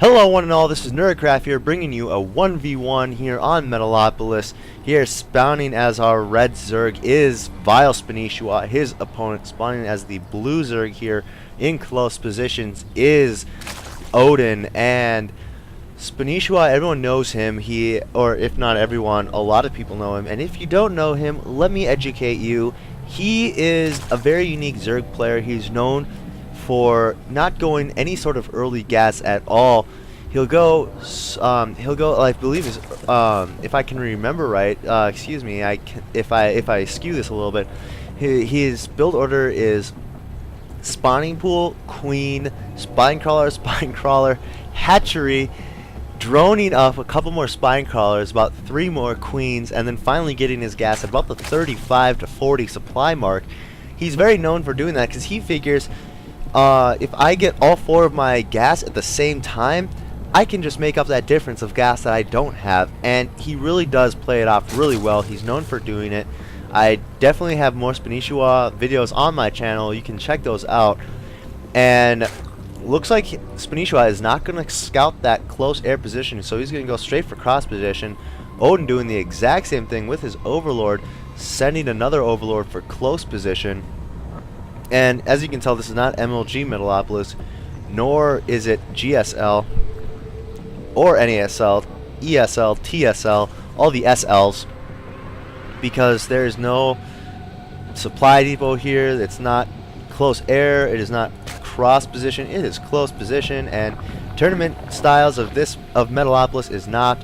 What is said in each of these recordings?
Hello one and all, this is Nerdcraft here, bringing you a 1v1 here on Metalopolis. Here spawning as our red Zerg is vileSpanshwa. His opponent spawning as the blue Zerg here in close positions is Odin. And Spanshwa, everyone knows him, or if not everyone, a lot of people know him. And if you don't know him, let me educate you. He is a very unique Zerg player. He's known for not going any sort of early gas at all. He'll go, I believe is, if I can remember right, excuse me, if I skew this a little bit, his build order is spawning pool, queen, spine crawler, hatchery, droning up a couple more spine crawlers, about 3 more queens, and then finally getting his gas at about the 35 to 40 supply mark. He's very known for doing that because he figures, if I get all 4 of my gas at the same time, I can just make up that difference of gas that I don't have. And he really does play it off really well. He's known for doing it. I definitely have more Spanshwa videos on my channel. You can check those out. And looks like Spanshwa is not going to scout that close air position, so he's going to go straight for cross position. Odin doing the exact same thing with his Overlord, sending another Overlord for close position. And as you can tell, this is not MLG Metalopolis, nor is it GSL or NASL, ESL, TSL, all the SLs, because there is no supply depot here. It's not close air, it is not cross position, it is close position. And tournament styles of Metalopolis is not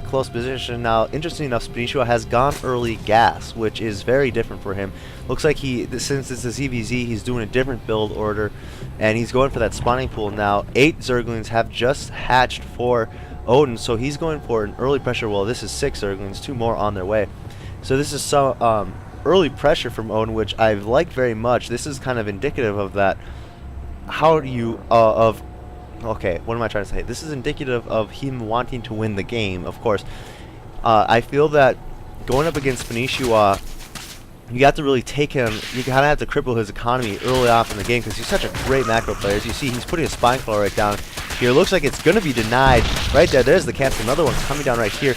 close position. Now, interesting enough, Spinshwa has gone early gas, which is very different for him. Looks like since it's a ZVZ, he's doing a different build order, and he's going for that spawning pool now. 8 Zerglings have just hatched for Odin, so he's going for an early pressure. Well, this is 6 Zerglings, 2 more on their way. So this is some early pressure from Odin, which I like very much. This is kind of indicative of that. How do you okay, what am I trying to say? This is indicative of him wanting to win the game, of course. I feel that going up against Spanshwa, you have to really take him, you kind of have to cripple his economy early off in the game because he's such a great macro player. As you see, he's putting a spine crawler right down here. Looks like it's going to be denied right there. There's the cancel. Another one coming down right here.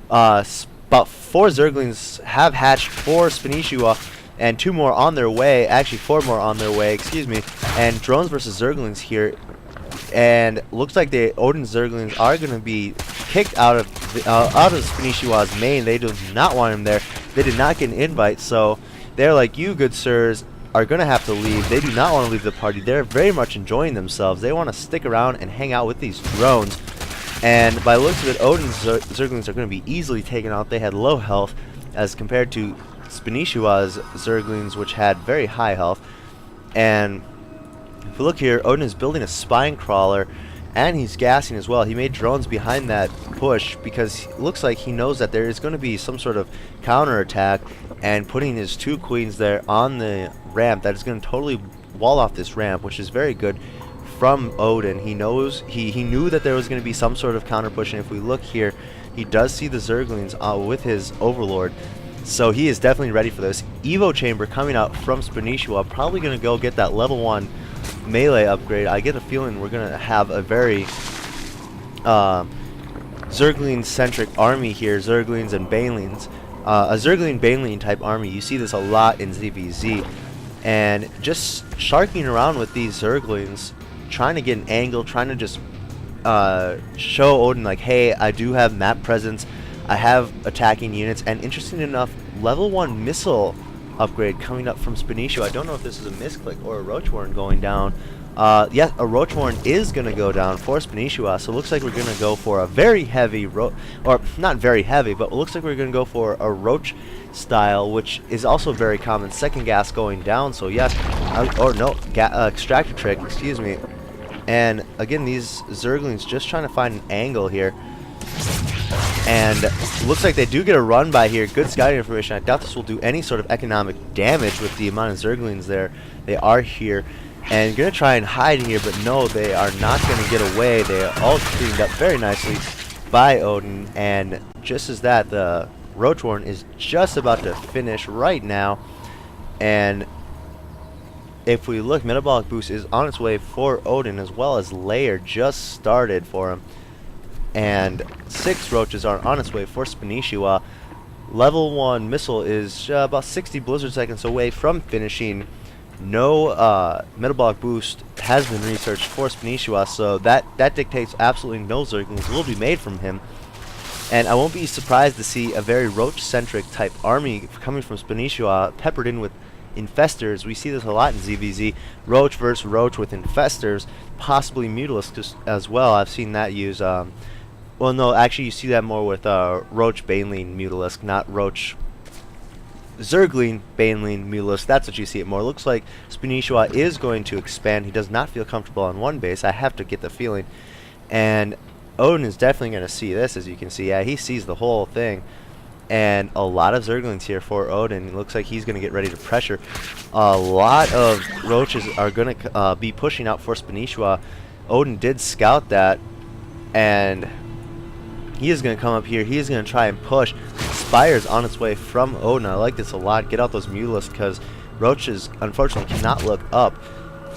About 4 Zerglings have hatched for Spanshwa, and 2 more on their way. Actually, 4 more on their way, excuse me. And drones versus Zerglings here. And looks like the Odin Zerglings are going to be kicked out of Spanshwa's main. They do not want him there. They did not get an invite, so they're like, you good sirs are going to have to leave. They do not want to leave the party. They're very much enjoying themselves. They want to stick around and hang out with these drones. And by the looks of it, Odin's Zerglings are going to be easily taken out. They had low health as compared to Spanshwa's Zerglings, which had very high health. And if we look here, Odin is building a spine crawler, and he's gassing as well. He made drones behind that push because it looks like he knows that there is going to be some sort of counter attack, and putting his 2 queens there on the ramp that is going to totally wall off this ramp, which is very good from Odin. He knows he knew that there was going to be some sort of counter push, and if we look here, he does see the Zerglings with his Overlord. So he is definitely ready for this. Evo chamber coming out from Spanshwa, probably going to go get that level 1 melee upgrade. I get a feeling we're going to have a very Zergling-centric army here, Zerglings and Banelings. A Zergling-Baneling type army. You see this a lot in ZVZ. And just sharking around with these Zerglings, trying to get an angle, trying to just show Odin like, hey, I do have map presence, I have attacking units. And interesting enough, level 1 missile upgrade coming up from Spanshwa. I don't know if this is a misclick or a Roachwarren going down. Yes, a Roachwarren is going to go down for Spanshwa, so it looks like we're going to go for a very heavy, or not very heavy, but it looks like we're going to go for a Roach style, which is also very common. Second gas going down, so yes, or no, extractor trick, excuse me. And again, these Zerglings just trying to find an angle here. And looks like they do get a run by here. Good scouting information. I doubt this will do any sort of economic damage with the amount of Zerglings there. They are here. And going to try and hide here, but no, they are not going to get away. They are all cleaned up very nicely by Odin. And just as that, the Roachwarren is just about to finish right now. And if we look, Metabolic Boost is on its way for Odin, as well as Lair just started for him. And 6 roaches are on its way for vileSpanshwa. Level 1 missile is about 60 blizzard seconds away from finishing. No Metabolic Boost has been researched for vileSpanshwa, so that dictates absolutely no Zerglings will be made from him. And I won't be surprised to see a very roach-centric type army coming from vileSpanshwa, peppered in with infestors. We see this a lot in ZVZ. Roach versus roach with infestors, possibly Mutalisks as well. I've seen that used. Well, no, actually, you see that more with Roach Baneling Mutalisk, not Roach Zergling Baneling Mutalisk. That's what you see it more. Looks like vileSpanshwa is going to expand. He does not feel comfortable on one base. I have to get the feeling. And Odin is definitely going to see this, as you can see. Yeah, he sees the whole thing. And a lot of Zerglings here for Odin. It looks like he's going to get ready to pressure. A lot of roaches are going to be pushing out for vileSpanshwa. Odin did scout that, and he is going to come up here. He is going to try and push. Spire's on its way from Odin. I like this a lot. Get out those Mutalisks, because roaches, unfortunately, cannot look up.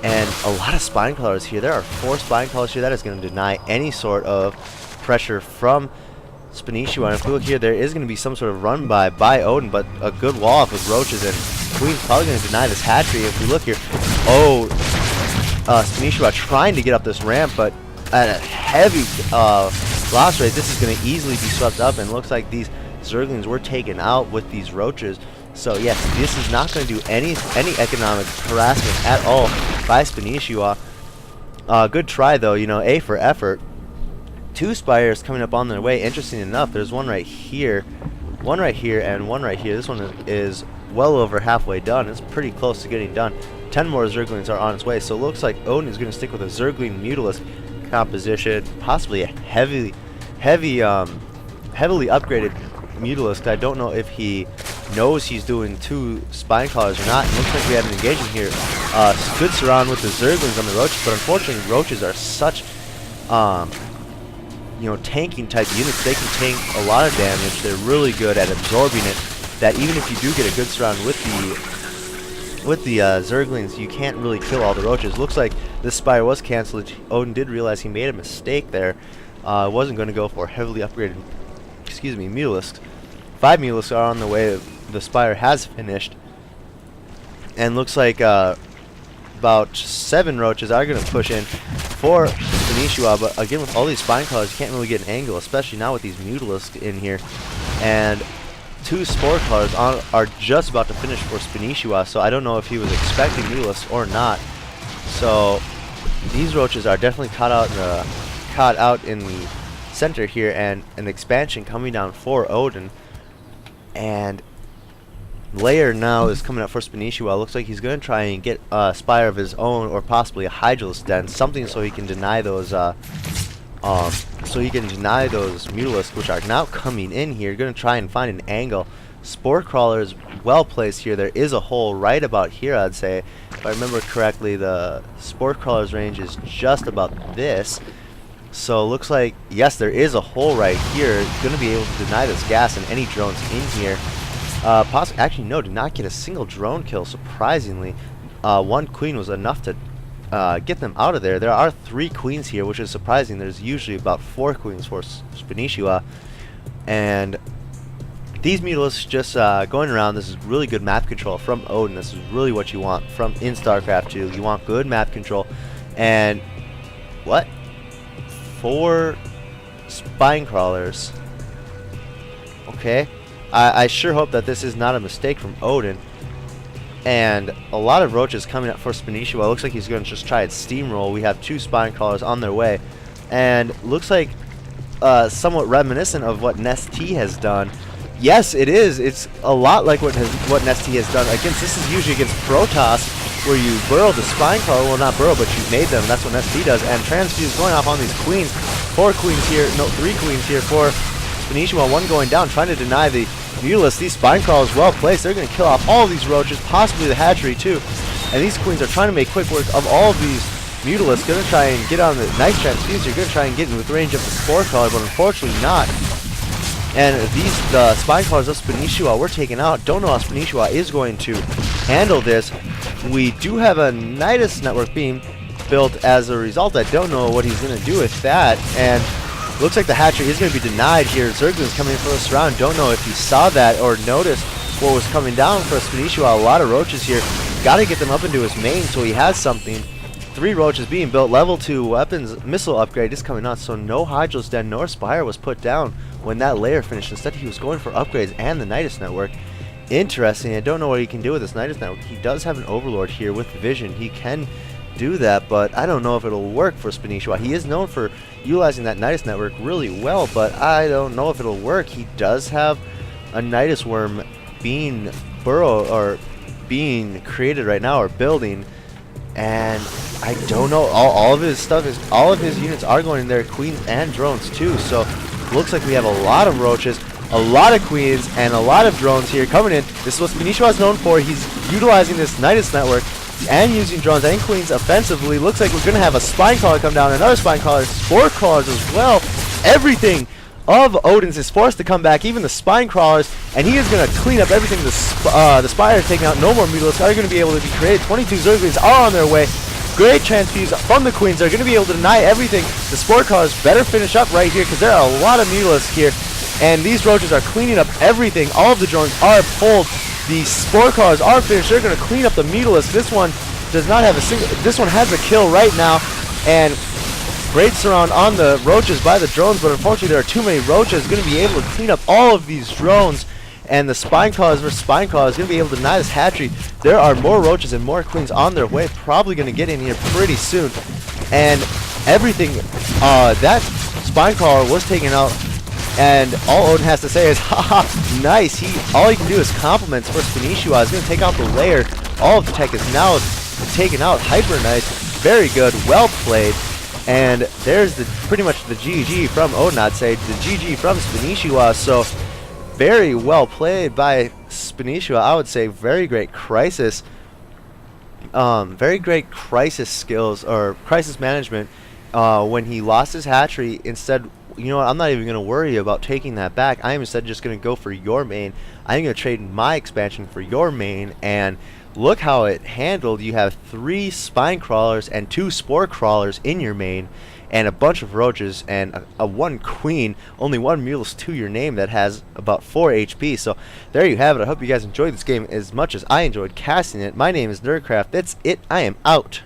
And a lot of Spine Crawlers here. There are 4 Spine Crawlers here. That is going to deny any sort of pressure from vileSpanshwa. And if we look here, there is going to be some sort of run by Odin, but a good wall off with roaches, and Queen's probably going to deny this hatchery. If we look here, vileSpanshwa trying to get up this ramp, but at a heavy loss rate, this is going to easily be swept up, and looks like these Zerglings were taken out with these roaches. So yes, this is not going to do any economic harassment at all by vileSpanshwa. Good try though, you know, A for effort. 2 Spires coming up on their way. Interesting enough, there's one right here, and one right here. This one is well over halfway done. It's pretty close to getting done. 10 more Zerglings are on its way, so it looks like Odin is going to stick with a Zergling Mutalisk composition, possibly a heavily upgraded Mutalisk. I don't know if he knows he's doing 2 Spine Crawlers or not. It looks like we have an engagement here. Good surround with the Zerglings on the roaches, but unfortunately roaches are such you know, tanking type units. They can tank a lot of damage. They're really good at absorbing it, that even if you do get a good surround with the Zerglings, you can't really kill all the roaches. Looks like this Spire was cancelled. Odin did realize he made a mistake there. Wasn't going to go for heavily upgraded, Mutalisks. 5 Mutalisks are on the way. The Spire has finished, and looks like about 7 roaches are going to push in for vileSpanshwa. But again, with all these Spine Crawlers, you can't really get an angle, especially now with these Mutalisks in here. And 2 Spore Crawlers are just about to finish for vileSpanshwa, so I don't know if he was expecting Mutalisks or not. So these roaches are definitely caught out in the center here, and an expansion coming down for Odin. And Lair now is coming up for vileSpanshwa. Looks like he's going to try and get a Spire of his own, or possibly a Hydralisk Den, something so he can deny those Mutalisks, which are now coming in here. Going to try and find an angle. Spore Crawler is well placed here. There is a hole right about here, I'd say. If I remember correctly, the Spore Crawler's range is just about this. So looks like, yes, there is a hole right here. Going to be able to deny this gas and any drones in here. Actually, no, did not get a single drone kill, surprisingly. 1 queen was enough to get them out of there. There are 3 queens here, which is surprising. There's usually about 4 queens for vileSpanshwa. And these Mutalisks just going around. This is really good map control from Odin. This is really what you want from in StarCraft 2. You want good map control. And what? 4 Spine Crawlers. Okay. I sure hope that this is not a mistake from Odin. And a lot of roaches coming up for vileSpanshwa. Looks like he's going to just try and steamroll. We have 2 Spine Crawlers on their way. And looks like somewhat reminiscent of what Nest-T has done. Yes, it is. It's a lot like what Nest-T has done. This is usually against Protoss, where you burrow the Spine Crawler. Well, not burrow, but you made them. That's what Nest-T does. And Transfuse going off on these queens. 4 queens here. No, 3 queens here for vileSpanshwa. 1 going down, trying to deny the Mutalisks. These Spine Crawlers well placed. They're going to kill off all of these roaches, possibly the hatchery too. And these queens are trying to make quick work of all of these Mutalisks. Going to try and get on the nice Transfuse. You're going to try and get in with range of the Spore Crawler, but unfortunately not. And the Spine Crawlers of vileSpanshwa were taken out. Don't know how vileSpanshwa is going to handle this. We do have a Nidus network being built as a result. I don't know what he's going to do with that, and looks like the hatchery is going to be denied here. Zerglin's coming in for this round. Don't know if he saw that or noticed what was coming down for vileSpanshwa. A lot of roaches here. Got to get them up into his main so he has something. 3 roaches being built. Level 2 weapons missile upgrade is coming on, so no Hydra's Den nor Spire was put down when that layer finished. Instead, he was going for upgrades and the Nidus network. Interesting. I don't know what he can do with this Nidus network. He does have an Overlord here with Vision. He can do that, but I don't know if it'll work for vileSpanshwa. He is known for utilizing that Nidus network really well, but I don't know if it'll work. He does have a Nidus worm being being created right now, or building, and I don't know. All of his stuff is, all of his units are going in there, queens and drones too. So looks like we have a lot of roaches, a lot of queens, and a lot of drones here coming in. This is what vileSpanshwa is known for. He's utilizing this Nidus network and using drones and queens offensively. Looks like we're going to have a spine crawler come down, another spine crawler, spore crawlers as well. Everything of Odin's is forced to come back, even the spine crawlers, and he is going to clean up everything. The Spire is taking out. No more Mutalisks are going to be able to be created. 22 Zerglings are on their way. Great transfuse from the queens. They're going to be able to deny everything. The spore crawlers better finish up right here because there are a lot of Mutalisks here, and these roaches are cleaning up everything. All of the drones are pulled. The spore crawlers are finished. They're going to clean up the Mutalisks. This one does not have a single. This one has a kill right now, and great surround on the roaches by the drones, but unfortunately there are too many roaches. Going to be able to clean up all of these drones, and the spine crawlers versus spine crawlers going to be able to deny this hatchery. There are more roaches and more queens on their way, probably going to get in here pretty soon, and everything. That spine crawler was taken out, and all Odin has to say is, haha, nice. All he can do is compliments for vileSpanshwa. He's going to take out the layer. All of the tech is now taken out. Hyper nice. Very good. Well played. And there's pretty much the GG from Odin, I'd say. The GG from vileSpanshwa. So very well played by vileSpanshwa. I would say very great crisis. Very great crisis skills, or crisis management. When he lost his hatchery, instead, you know what, I'm not even going to worry about taking that back. I am instead just going to go for your main. I'm going to trade my expansion for your main, and look how it handled. You have 3 spine crawlers and 2 spore crawlers in your main, and a bunch of roaches, and a 1 queen, only 1 Mutalisk to your name that has about 4 HP. So there you have it. I hope you guys enjoyed this game as much as I enjoyed casting it. My name is Nerdcraft. That's it. I am out.